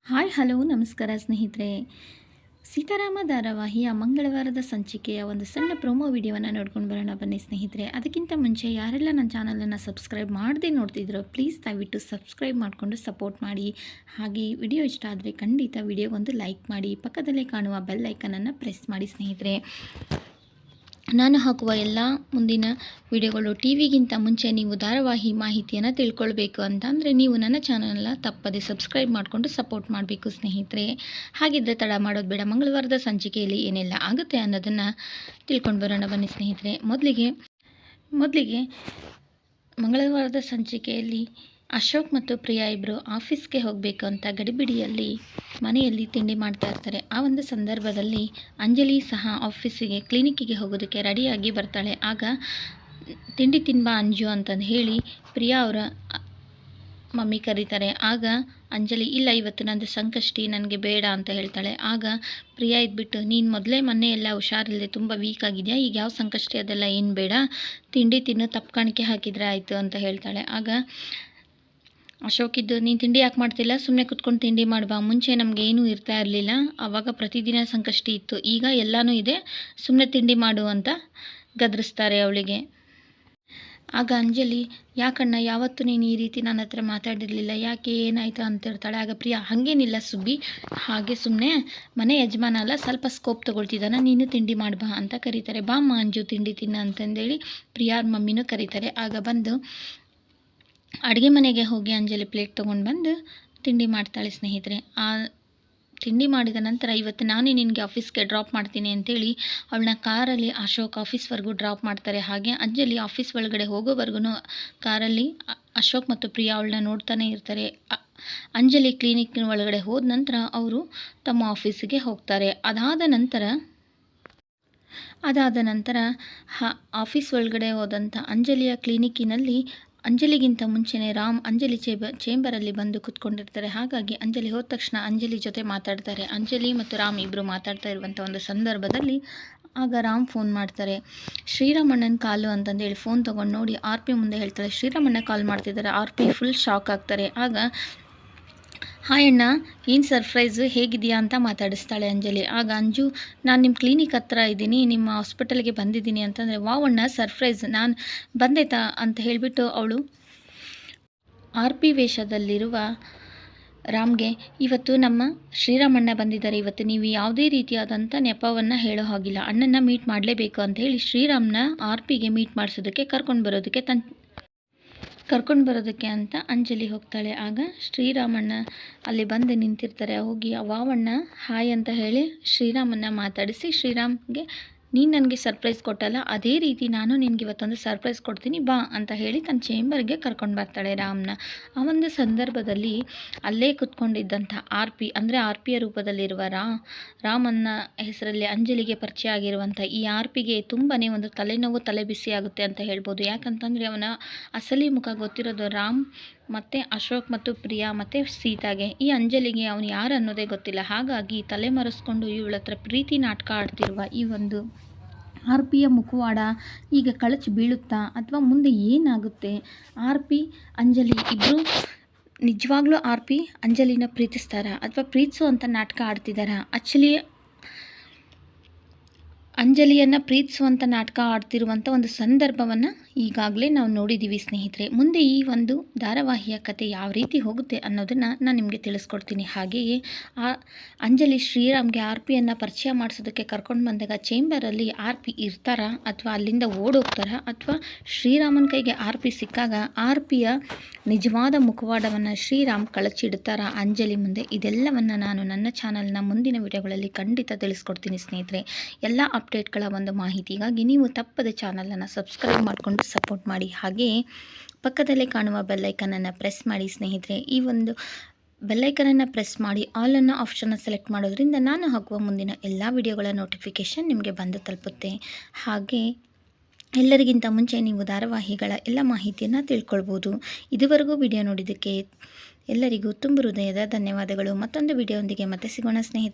Hi hello ನಮಸ್ಕಾರ ಸ್ನೇಹಿತರೆ. ಸೀತಾರಾಮ ಧಾರಾವಾಹಿಯ ಮಂಗಳವಾರದ ಸಂಚಿಕೆಯ ಒಂದು ಸಣ್ಣ ಪ್ರೋಮೋ ವಿಡಿಯೋವನ್ನು ನೋಡ್ಕೊಂಡು ಬರೋಣ ಬನ್ನಿ ಸ್ನೇಹಿತರೆ. ಅದಕ್ಕಿಂತ ಮುಂಚೆ ಯಾರೆಲ್ಲ ನನ್ನ ಚಾನಲನ್ನು ಸಬ್ಸ್ಕ್ರೈಬ್ ಮಾಡದೆ ನೋಡ್ತಿದ್ರೋ ಪ್ಲೀಸ್ ದಯವಿಟ್ಟು ಸಬ್ಸ್ಕ್ರೈಬ್ ಮಾಡಿಕೊಂಡು ಸಪೋರ್ಟ್ ಮಾಡಿ. ಹಾಗೆ ವಿಡಿಯೋ ಇಷ್ಟ ಆದರೆ ಖಂಡಿತ ವಿಡಿಯೋಗೊಂದು ಲೈಕ್ ಮಾಡಿ, ಪಕ್ಕದಲ್ಲೇ ಕಾಣುವ ಬೆಲ್ ಐಕನನ್ನು ಪ್ರೆಸ್ ಮಾಡಿ ಸ್ನೇಹಿತರೆ. ನಾನು ಹಾಕುವ ಎಲ್ಲ ಮುಂದಿನ ವಿಡಿಯೋಗಳು ಟಿವಿಗಿಂತ ಮುಂಚೆ ನೀವು ಧಾರಾವಾಹಿ ಮಾಹಿತಿಯನ್ನು ತಿಳ್ಕೊಳ್ಬೇಕು ಅಂತಂದರೆ ನೀವು ನನ್ನ ಚಾನಲ್ನ ತಪ್ಪದೆ ಸಬ್ಸ್ಕ್ರೈಬ್ ಮಾಡಿಕೊಂಡು ಸಪೋರ್ಟ್ ಮಾಡಬೇಕು ಸ್ನೇಹಿತರೆ. ಹಾಗಿದ್ದರೆ ತಡ ಮಾಡೋದು ಬೇಡ, ಮಂಗಳವಾರದ ಸಂಚಿಕೆಯಲ್ಲಿ ಏನೆಲ್ಲ ಆಗುತ್ತೆ ಅನ್ನೋದನ್ನು ತಿಳ್ಕೊಂಡು ಬರೋಣ ಬನ್ನಿ ಸ್ನೇಹಿತರೆ. ಮೊದಲಿಗೆ ಮಂಗಳವಾರದ ಸಂಚಿಕೆಯಲ್ಲಿ ಅಶೋಕ್ ಮತ್ತು ಪ್ರಿಯಾ ಇಬ್ಬರು ಆಫೀಸ್ಗೆ ಹೋಗಬೇಕು ಅಂತ ಗಡಿಬಿಡಿಯಲ್ಲಿ ಮನೆಯಲ್ಲಿ ತಿಂಡಿ ಮಾಡ್ತಾ ಇರ್ತಾರೆ. ಆ ಒಂದು ಸಂದರ್ಭದಲ್ಲಿ ಅಂಜಲಿ ಸಹ ಆಫೀಸಿಗೆ ಕ್ಲಿನಿಕ್ಕಿಗೆ ಹೋಗೋದಕ್ಕೆ ರೆಡಿಯಾಗಿ ಬರ್ತಾಳೆ. ಆಗ ತಿಂಡಿ ತಿನ್ಬಾ ಅಂಜು ಅಂತಂದು ಹೇಳಿ ಪ್ರಿಯಾ ಅವರ ಮಮ್ಮಿ ಕರೀತಾರೆ. ಆಗ ಅಂಜಲಿ ಇಲ್ಲ, ಇವತ್ತು ನಂದು ಸಂಕಷ್ಟಿ, ನನಗೆ ಬೇಡ ಅಂತ ಹೇಳ್ತಾಳೆ. ಆಗ ಪ್ರಿಯಾ ಇದ್ಬಿಟ್ಟು ನೀನು ಮೊದಲೇ ಮೊನ್ನೆ ಎಲ್ಲ ಹುಷಾರಿಲ್ಲದೆ ತುಂಬ ವೀಕ್ ಆಗಿದೆಯಾ, ಈಗ ಯಾವ ಸಂಕಷ್ಟಿ ಅದೆಲ್ಲ ಏನು ಬೇಡ, ತಿಂಡಿ ತಿನ್ನು, ತಪ್ಪು ಕಾಣಿಕೆ ಹಾಕಿದರೆ ಆಯಿತು ಅಂತ ಹೇಳ್ತಾಳೆ. ಆಗ ಅಶೋಕಿದ್ದು ನೀನು ತಿಂಡಿ ಯಾಕೆ ಮಾಡ್ತಿಲ್ಲ, ಸುಮ್ಮನೆ ಕುತ್ಕೊಂಡು ತಿಂಡಿ ಮಾಡ್ಬಾ, ಮುಂಚೆ ನಮಗೆ ಏನೂ ಇರ್ತಾ ಇರಲಿಲ್ಲ, ಆವಾಗ ಪ್ರತಿದಿನ ಸಂಕಷ್ಟಿ ಇತ್ತು, ಈಗ ಎಲ್ಲನೂ ಇದೆ, ಸುಮ್ಮನೆ ತಿಂಡಿ ಮಾಡು ಅಂತ ಗದರಿಸ್ತಾರೆ ಅವಳಿಗೆ. ಆಗ ಅಂಜಲಿ ಯಾಕಣ್ಣ ಯಾವತ್ತೂ ನೀನು ಈ ರೀತಿ ನನ್ನ ಹತ್ರ ಮಾತಾಡಿರಲಿಲ್ಲ, ಯಾಕೆ ಏನಾಯಿತು ಅಂತಿರ್ತಾಳೆ. ಆಗ ಪ್ರಿಯಾ ಹಾಗೇನಿಲ್ಲ ಸುಬ್ಬಿ, ಹಾಗೆ ಸುಮ್ಮನೆ ಮನೆ ಯಜಮಾನ ಅಲ್ಲ, ಸ್ವಲ್ಪ ಸ್ಕೋಪ್ ತೊಗೊಳ್ತಿದ್ದಾನೆ, ನೀನು ತಿಂಡಿ ಮಾಡ್ಬಾ ಅಂತ ಕರೀತಾರೆ. ಬಾಮ್ಮ ಅಂಜು ತಿಂಡಿ ತಿನ್ನ ಅಂತಂದೇಳಿ ಪ್ರಿಯಾರ ಮಮ್ಮಿನೂ ಕರೀತಾರೆ. ಆಗ ಬಂದು ಅಡುಗೆ ಮನೆಗೆ ಹೋಗಿ ಅಂಜಲಿ ಪ್ಲೇಟ್ ತೊಗೊಂಡು ಬಂದು ತಿಂಡಿ ಮಾಡ್ತಾಳೆ ಸ್ನೇಹಿತರೆ. ಆ ತಿಂಡಿ ಮಾಡಿದ ನಂತರ ಇವತ್ತು ನಾನೇ ನಿನಗೆ ಆಫೀಸ್ಗೆ ಡ್ರಾಪ್ ಮಾಡ್ತೀನಿ ಅಂತೇಳಿ ಅವಳನ್ನ ಕಾರಲ್ಲಿ ಅಶೋಕ್ ಆಫೀಸ್ವರೆಗೂ ಡ್ರಾಪ್ ಮಾಡ್ತಾರೆ. ಹಾಗೆ ಅಂಜಲಿ ಆಫೀಸ್ ಒಳಗಡೆ ಹೋಗೋವರೆಗೂ ಕಾರಲ್ಲಿ ಅಶೋಕ್ ಮತ್ತು ಪ್ರಿಯಾ ಅವಳನ್ನ ನೋಡ್ತಾನೆ ಇರ್ತಾರೆ. ಅಂಜಲಿ ಕ್ಲಿನಿಕ್ ಒಳಗಡೆ ಹೋದ ನಂತರ ಅವರು ತಮ್ಮ ಆಫೀಸಿಗೆ ಹೋಗ್ತಾರೆ. ಅದಾದ ನಂತರ ಆಫೀಸ್ ಒಳಗಡೆ ಹೋದಂಥ ಅಂಜಲಿಯ ಕ್ಲಿನಿಕ್ಕಿನಲ್ಲಿ ಅಂಜಲಿಗಿಂತ ಮುಂಚೆನೇ ರಾಮ್ ಅಂಜಲಿ ಚೇಂಬರಲ್ಲಿ ಬಂದು ಕೂತ್ಕೊಂಡಿರ್ತಾರೆ. ಹಾಗಾಗಿ ಅಂಜಲಿ ಹೋದ ತಕ್ಷಣ ಅಂಜಲಿ ಜೊತೆ ಮಾತಾಡ್ತಾರೆ. ಅಂಜಲಿ ಮತ್ತು ರಾಮ್ ಇಬ್ಬರು ಮಾತಾಡ್ತಾ ಇರುವಂಥ ಒಂದು ಸಂದರ್ಭದಲ್ಲಿ ಆಗ ರಾಮ್ ಫೋನ್ ಮಾಡ್ತಾರೆ. ಶ್ರೀರಾಮಣ್ಣನ ಕಾಲು ಅಂತಂದೇಳಿ ಫೋನ್ ತೊಗೊಂಡು ನೋಡಿ ಆರ್ ಪಿ ಮುಂದೆ ಹೇಳ್ತಾರೆ, ಶ್ರೀರಾಮಣ್ಣ ಕಾಲ್ ಮಾಡ್ತಿದ್ದಾರೆ. ಆರ್ ಪಿ ಫುಲ್ ಶಾಕ್ ಆಗ್ತಾರೆ. ಆಗ ಹಾಯ್ ಅಣ್ಣ, ಏನು ಸರ್ಪ್ರೈಸು, ಹೇಗಿದೆಯಾ ಅಂತ ಮಾತಾಡಿಸ್ತಾಳೆ ಅಂಜಲಿ. ಆಗ ಅಂಜು ನಾನು ನಿಮ್ಮ ಕ್ಲಿನಿಕ್ ಹತ್ರ ಇದ್ದೀನಿ, ನಿಮ್ಮ ಹಾಸ್ಪಿಟಲ್ಗೆ ಬಂದಿದ್ದೀನಿ ಅಂತಂದರೆ ವಾವಣ್ಣ ಸರ್ಪ್ರೈಸ್, ನಾನು ಬಂದೈತಾ ಅಂತ ಹೇಳಿಬಿಟ್ಟು ಅವಳು ಆರ್ ಪಿ ವೇಷದಲ್ಲಿರುವ ರಾಮ್ಗೆ ಇವತ್ತು ನಮ್ಮ ಶ್ರೀರಾಮಣ್ಣ ಬಂದಿದ್ದಾರೆ, ಇವತ್ತು ನೀವು ಯಾವುದೇ ರೀತಿಯಾದಂಥ ನೆಪವನ್ನು ಹೇಳೋ ಹಾಗಿಲ್ಲ, ಅಣ್ಣನ ಮೀಟ್ ಮಾಡಲೇಬೇಕು ಅಂತ ಹೇಳಿ ಶ್ರೀರಾಮ್ನ ಆರ್ ಪಿಗೆ ಮೀಟ್ ಮಾಡಿಸೋದಕ್ಕೆ ಕರ್ಕೊಂಡು ಬರೋದಕ್ಕೆ ಅಂತ ಅಂಜಲಿ ಹೋಗ್ತಾಳೆ. ಆಗ ಶ್ರೀರಾಮಣ್ಣ ಅಲ್ಲಿ ಬಂದು ನಿಂತಿರ್ತಾರೆ. ಹೋಗಿ ವಾವಣ್ಣ ಹಾಯ್ ಅಂತ ಹೇಳಿ ಶ್ರೀರಾಮನ್ನ ಮಾತಾಡಿಸಿ ಶ್ರೀರಾಮ್ಗೆ ನೀನು ನನಗೆ ಸರ್ಪ್ರೈಸ್ ಕೊಟ್ಟಲ್ಲ, ಅದೇ ರೀತಿ ನಾನು ನಿನಗೆ ಇವತ್ತೊಂದು ಸರ್ಪ್ರೈಸ್ ಕೊಡ್ತೀನಿ ಬಾ ಅಂತ ಹೇಳಿ ತನ್ನ ಚೇಂಬರ್ಗೆ ಕರ್ಕೊಂಡು ಬರ್ತಾಳೆ ರಾಮ್ನ. ಆ ಒಂದು ಸಂದರ್ಭದಲ್ಲಿ ಅಲ್ಲೇ ಕುತ್ಕೊಂಡಿದ್ದಂಥ ಆರ್ ಪಿ ಅಂದರೆ ಆರ್ ಪಿಯ ರೂಪದಲ್ಲಿರುವ ರಾಮನ್ನ ಹೆಸರಲ್ಲಿ ಅಂಜಲಿಗೆ ಪರಿಚಯ ಆಗಿರುವಂಥ ಈ ಆರ್ ಪಿಗೆ ತುಂಬಾ ಒಂದು ತಲೆನೋವು, ತಲೆ ಬಿಸಿ ಆಗುತ್ತೆ ಅಂತ ಹೇಳ್ಬೋದು. ಯಾಕಂತಂದರೆ ಅವನ ಅಸಲಿ ಮುಖ ಗೊತ್ತಿರೋದು ರಾಮ್ ಮತ್ತು ಅಶೋಕ್ ಮತ್ತು ಪ್ರಿಯಾ ಮತ್ತು ಸೀತಾಗೆ. ಈ ಅಂಜಲಿಗೆ ಅವನು ಯಾರು ಅನ್ನೋದೇ ಗೊತ್ತಿಲ್ಲ. ಹಾಗಾಗಿ ತಲೆ ಮರೆಸ್ಕೊಂಡು ಇವಳ ಹತ್ರ ಪ್ರೀತಿ ನಾಟಕ ಆಡ್ತಿರುವ ಈ ಒಂದು ಆರ್ ಪಿಯ ಮುಖವಾಡ ಈಗ ಕಳಚಿ ಬೀಳುತ್ತಾ ಅಥವಾ ಮುಂದೆ ಏನಾಗುತ್ತೆ, ಆರ್ ಪಿ ಅಂಜಲಿ ಇಬ್ಬರು ನಿಜವಾಗ್ಲೂ ಆರ್ ಪಿ ಅಂಜಲಿನ ಪ್ರೀತಿಸ್ತಾರಾ ಅಥವಾ ಪ್ರೀತಿಸುವಂಥ ನಾಟಕ ಆಡ್ತಿದ್ದಾರಾ, ಆ್ಯಕ್ಚುಲಿ ಅಂಜಲಿಯನ್ನು ಪ್ರೀತಿಸುವಂಥ ನಾಟಕ ಆಡ್ತಿರುವಂಥ ಒಂದು ಸಂದರ್ಭವನ್ನು ಈಗಾಗಲೇ ನಾವು ನೋಡಿದ್ದೀವಿ ಸ್ನೇಹಿತರೆ. ಮುಂದೆ ಈ ಒಂದು ಧಾರಾವಾಹಿಯ ಕತೆ ಯಾವ ರೀತಿ ಹೋಗುತ್ತೆ ಅನ್ನೋದನ್ನು ನಾನು ನಿಮಗೆ ತಿಳಿಸ್ಕೊಡ್ತೀನಿ. ಹಾಗೆಯೇ ಆ ಅಂಜಲಿ ಶ್ರೀರಾಮ್ಗೆ ಆರ್ ಪಿಯನ್ನು ಪರಿಚಯ ಮಾಡಿಸೋದಕ್ಕೆ ಕರ್ಕೊಂಡು ಬಂದಾಗ ಚೇಂಬರಲ್ಲಿ ಆರ್ ಪಿ ಇರ್ತಾರಾ ಅಥವಾ ಅಲ್ಲಿಂದ ಓಡೋಗ್ತಾರಾ ಅಥವಾ ಶ್ರೀರಾಮನ ಕೈಗೆ ಆರ್ ಪಿ ಸಿಕ್ಕಾಗ ಆರ್ ಪಿಯ ನಿಜವಾದ ಮುಖವಾಡವನ್ನು ಶ್ರೀರಾಮ್ ಕಳಚಿಡ್ತಾರಾ ಅಂಜಲಿ ಮುಂದೆ, ಇದೆಲ್ಲವನ್ನು ನಾನು ನನ್ನ ಚಾನಲ್ನ ಮುಂದಿನ ವಿಡಿಯೋಗಳಲ್ಲಿ ಖಂಡಿತ ತಿಳಿಸ್ಕೊಡ್ತೀನಿ ಸ್ನೇಹಿತರೆ. ಎಲ್ಲ ಅಪ್ಡೇಟ್ಗಳ ಒಂದು ಮಾಹಿತಿಗಾಗಿ ನೀವು ತಪ್ಪದೆ ಚಾನಲನ್ನು ಸಬ್ಸ್ಕ್ರೈಬ್ ಮಾಡಿಕೊಂಡು ಸಪೋರ್ಟ್ ಮಾಡಿ. ಹಾಗೆಯೇ ಪಕ್ಕದಲ್ಲೇ ಕಾಣುವ ಬೆಲ್ಲೈಕನನ್ನು ಪ್ರೆಸ್ ಮಾಡಿ ಸ್ನೇಹಿತರೆ. ಈ ಒಂದು ಬೆಲ್ಲೈಕನನ್ನು ಪ್ರೆಸ್ ಮಾಡಿ ಆಲ್ ಅನ್ನೋ ಆಪ್ಷನ್ನ ಸೆಲೆಕ್ಟ್ ಮಾಡೋದ್ರಿಂದ ನಾನು ಹಾಕುವ ಮುಂದಿನ ಎಲ್ಲ ವಿಡಿಯೋಗಳ ನೋಟಿಫಿಕೇಷನ್ ನಿಮಗೆ ಬಂದು ತಲುಪುತ್ತೆ. ಹಾಗೆ ಎಲ್ಲರಿಗಿಂತ ಮುಂಚೆ ನೀವು ಧಾರಾವಾಹಿಗಳ ಎಲ್ಲ ಮಾಹಿತಿಯನ್ನು ತಿಳ್ಕೊಳ್ಬೋದು. ಇದುವರೆಗೂ ವಿಡಿಯೋ ನೋಡಿದ್ದಕ್ಕೆ ಎಲ್ಲರಿಗೂ ತುಂಬ ಹೃದಯದ ಧನ್ಯವಾದಗಳು. ಮತ್ತೊಂದು ವಿಡಿಯೋದೊಂದಿಗೆ ಮತ್ತೆ ಸಿಗೋಣ ಸ್ನೇಹಿತರೆ.